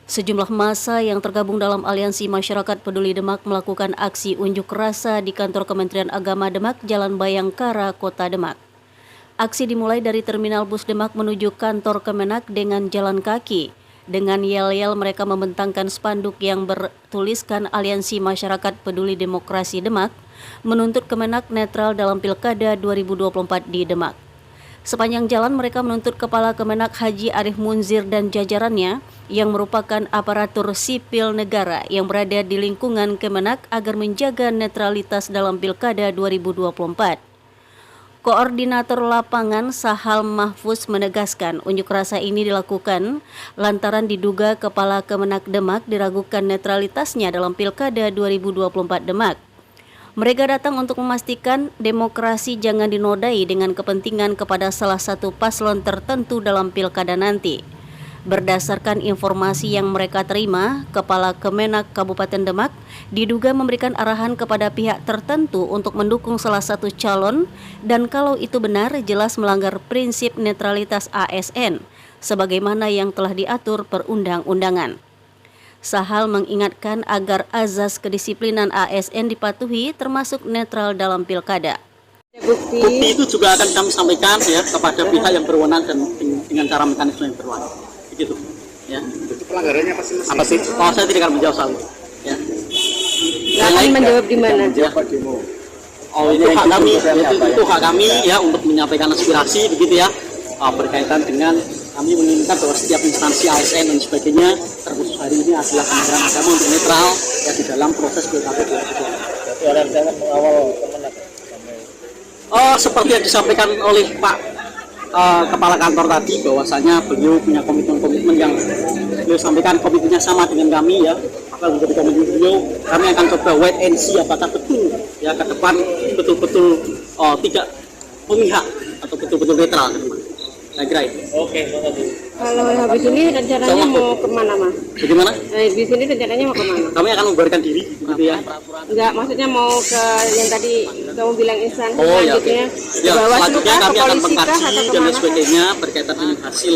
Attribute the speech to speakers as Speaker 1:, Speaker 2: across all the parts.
Speaker 1: Sejumlah massa yang tergabung dalam Aliansi Masyarakat Peduli Demak melakukan aksi unjuk rasa di kantor Kementerian Agama Demak, Jalan Bayangkara, Kota Demak. Aksi dimulai dari Terminal Bus Demak menuju kantor Kemenak dengan jalan kaki. Dengan yel-yel mereka membentangkan spanduk yang bertuliskan Aliansi Masyarakat Peduli Demokrasi Demak menuntut Kemenak netral dalam Pilkada 2024 di Demak. Sepanjang jalan mereka menuntut Kepala Kemenak Haji Arif Munzir dan jajarannya yang merupakan aparatur sipil negara yang berada di lingkungan Kemenak agar menjaga netralitas dalam Pilkada 2024. Koordinator lapangan Sahal Mahfuz menegaskan unjuk rasa ini dilakukan lantaran diduga Kepala Kemenak Demak diragukan netralitasnya dalam Pilkada 2024 Demak. Mereka datang untuk memastikan demokrasi jangan dinodai dengan kepentingan kepada salah satu paslon tertentu dalam pilkada nanti. Berdasarkan informasi yang mereka terima, Kepala Kemenak Kabupaten Demak diduga memberikan arahan kepada pihak tertentu untuk mendukung salah satu calon dan kalau itu benar jelas melanggar prinsip netralitas ASN sebagaimana yang telah diatur perundang-undangan. Sahal mengingatkan agar azas kedisiplinan ASN dipatuhi termasuk netral dalam pilkada.
Speaker 2: Bukti itu juga akan kami sampaikan ya kepada pihak yang berwenang dan dengan cara mekanisme yang berwenang. Begitu. Ya.
Speaker 3: Itu pelanggarannya
Speaker 2: apa sih? Oh, saya tidak akan menjawab soal itu. Ya.
Speaker 4: Akan menjawab di mana?
Speaker 2: Ya. Oh, itu hak kami, itu hak kami ya untuk menyampaikan aspirasi begitu ya. Berkaitan dengan kami menginginkan bahwa setiap instansi ASN dan sebagainya terkhusus hari ini adalah Kementerian Agama untuk netral ya di dalam proses pilkada 2024.
Speaker 3: Orang sangat mengawal Kemenak.
Speaker 2: Seperti yang disampaikan oleh Pak Kepala Kantor tadi bahwasanya beliau punya komitmen yang beliau sampaikan komitmennya sama dengan kami ya. Apa menjadi komitmen beliau, kami akan coba wait and see apakah betul ya ke depan betul-betul tidak memihak atau betul-betul netral ke depan. Saya kira itu.
Speaker 3: Oke, makasih.
Speaker 4: Kalau habis ini rencananya mau kemana, Mas?
Speaker 2: Bagaimana?
Speaker 4: Habis ini rencananya mau kemana?
Speaker 2: Kami akan membubarkan diri, gitu ya.
Speaker 4: Enggak, maksudnya mau ke yang tadi kamu bilang instansi
Speaker 2: Ya,
Speaker 4: selanjutnya.
Speaker 2: ya, selanjutnya kami akan mengkaji dan lain
Speaker 4: kemana?
Speaker 2: sebagainya berkaitan dengan hasil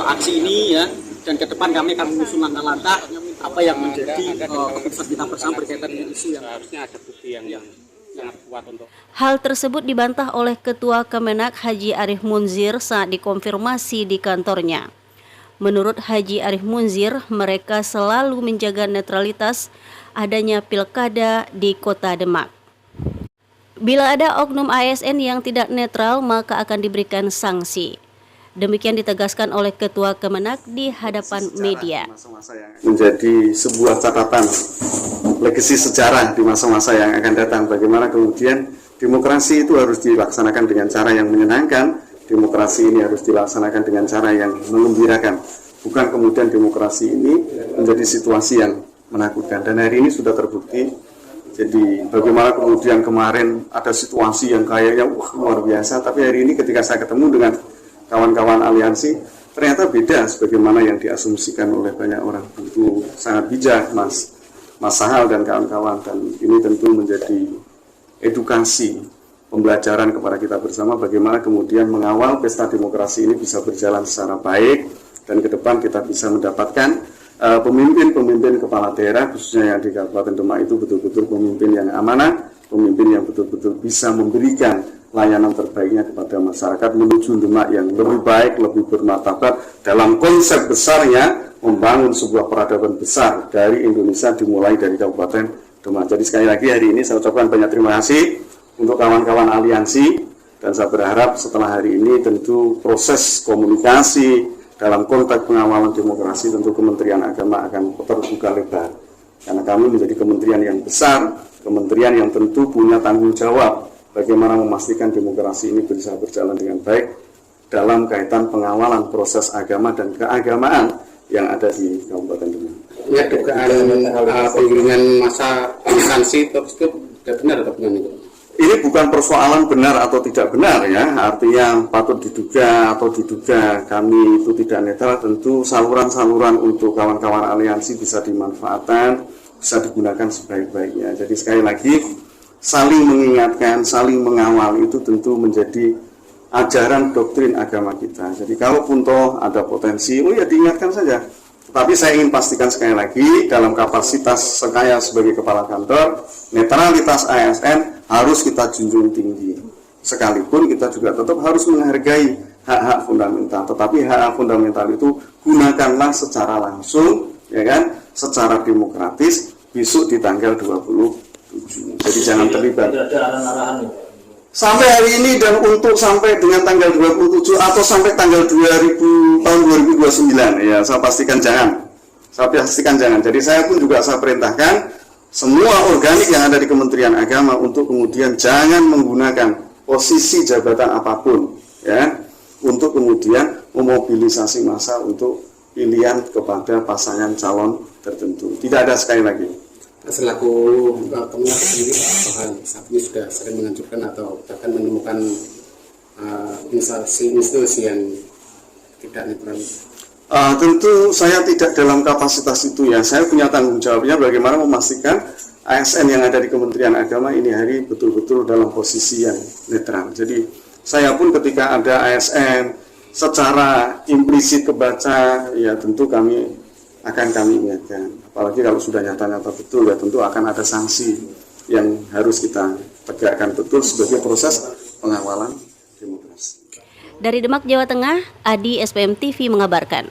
Speaker 2: aksi ini ya. Dan ke depan kami akan menyusun langkah-langkah apa yang menjadi keputusan kita bersama berkaitan dengan isu yang
Speaker 3: Harusnya ada bukti yang sangat kuat untuk.
Speaker 1: Hal tersebut dibantah oleh Ketua Kemenak Haji Arif Munzir saat dikonfirmasi di kantornya. Menurut Haji Arif Munzir, mereka selalu menjaga netralitas adanya pilkada di Kota Demak. Bila ada oknum ASN yang tidak netral, maka akan diberikan sanksi. Demikian ditegaskan oleh Ketua Kemenak di hadapan media.
Speaker 5: Menjadi sebuah catatan legasi sejarah di masa-masa yang akan datang. Bagaimana kemudian demokrasi itu harus dilaksanakan dengan cara yang menyenangkan. Demokrasi ini harus dilaksanakan dengan cara yang menggembirakan. Bukan kemudian demokrasi ini menjadi situasi yang menakutkan. Dan hari ini sudah terbukti. Jadi bagaimana kemudian kemarin ada situasi yang kayaknya luar biasa. Tapi hari ini ketika saya ketemu dengan kawan-kawan aliansi, ternyata beda sebagaimana yang diasumsikan oleh banyak orang. Itu sangat bijak Mas Sahal dan kawan-kawan, dan ini tentu menjadi edukasi pembelajaran kepada kita bersama bagaimana kemudian mengawal pesta demokrasi ini bisa berjalan secara baik dan ke depan kita bisa mendapatkan pemimpin-pemimpin kepala daerah khususnya yang di Kabupaten Demak itu betul-betul pemimpin yang amanah, pemimpin yang betul-betul bisa memberikan layanan terbaiknya kepada masyarakat menuju Demak yang lebih baik, lebih bermartabat dalam konsep besarnya membangun sebuah peradaban besar dari Indonesia dimulai dari Kabupaten Demak. Jadi sekali lagi hari ini saya ucapkan banyak terima kasih untuk kawan-kawan aliansi dan saya berharap setelah hari ini tentu proses komunikasi dalam konteks pengawalan demokrasi tentu Kementerian Agama akan terbuka lebar karena kami menjadi kementerian yang besar, kementerian yang tentu punya tanggung jawab bagaimana memastikan demokrasi ini bisa berjalan dengan baik dalam kaitan pengawalan proses agama dan keagamaan yang ada di Kabupaten Demak.
Speaker 3: Ya, dugaan penggiringan masa instansi tersebut tidak benar atau bukan itu?
Speaker 5: Ini bukan persoalan benar atau tidak benar ya, artinya patut diduga atau diduga kami itu tidak netral, tentu saluran-saluran untuk kawan-kawan aliansi bisa dimanfaatkan, bisa digunakan sebaik-baiknya. Jadi sekali lagi, saling mengingatkan, saling mengawal itu tentu menjadi ajaran doktrin agama kita. Jadi kalaupun toh ada potensi, ya diingatkan saja. Tetapi saya ingin pastikan sekali lagi, dalam kapasitas saya sebagai kepala kantor, netralitas ASN harus kita junjung tinggi. Sekalipun kita juga tetap harus menghargai hak-hak fundamental. Tetapi hak-hak fundamental itu gunakanlah secara langsung, ya kan, secara demokratis, besok di tanggal 27. Jadi jangan terlibat. Sampai hari ini dan untuk sampai dengan tanggal 27 atau sampai tanggal tahun 2029, ya saya pastikan jangan. Jadi saya pun juga saya perintahkan semua organik yang ada di Kementerian Agama untuk kemudian jangan menggunakan posisi jabatan apapun, ya, untuk kemudian memobilisasi massa untuk pilihan kepada pasangan calon tertentu. Tidak ada, sekali lagi.
Speaker 3: Selaku Kemenag sendiri, Pak saat ini sudah sering mengajukan atau bahkan menemukan institusi yang tidak netral.
Speaker 5: Tentu saya tidak dalam kapasitas itu, ya. Saya punya tanggung jawabnya bagaimana memastikan ASN yang ada di Kementerian Agama ini hari betul-betul dalam posisi yang netral. Jadi saya pun ketika ada ASN secara implisit kebaca, ya tentu kami ingatkan. Apalagi kalau sudah nyata-nyata betul, ya tentu akan ada sanksi yang harus kita tegakkan betul sebagai proses pengawalan demokrasi.
Speaker 1: Dari Demak, Jawa Tengah, Adi, SPM TV mengabarkan.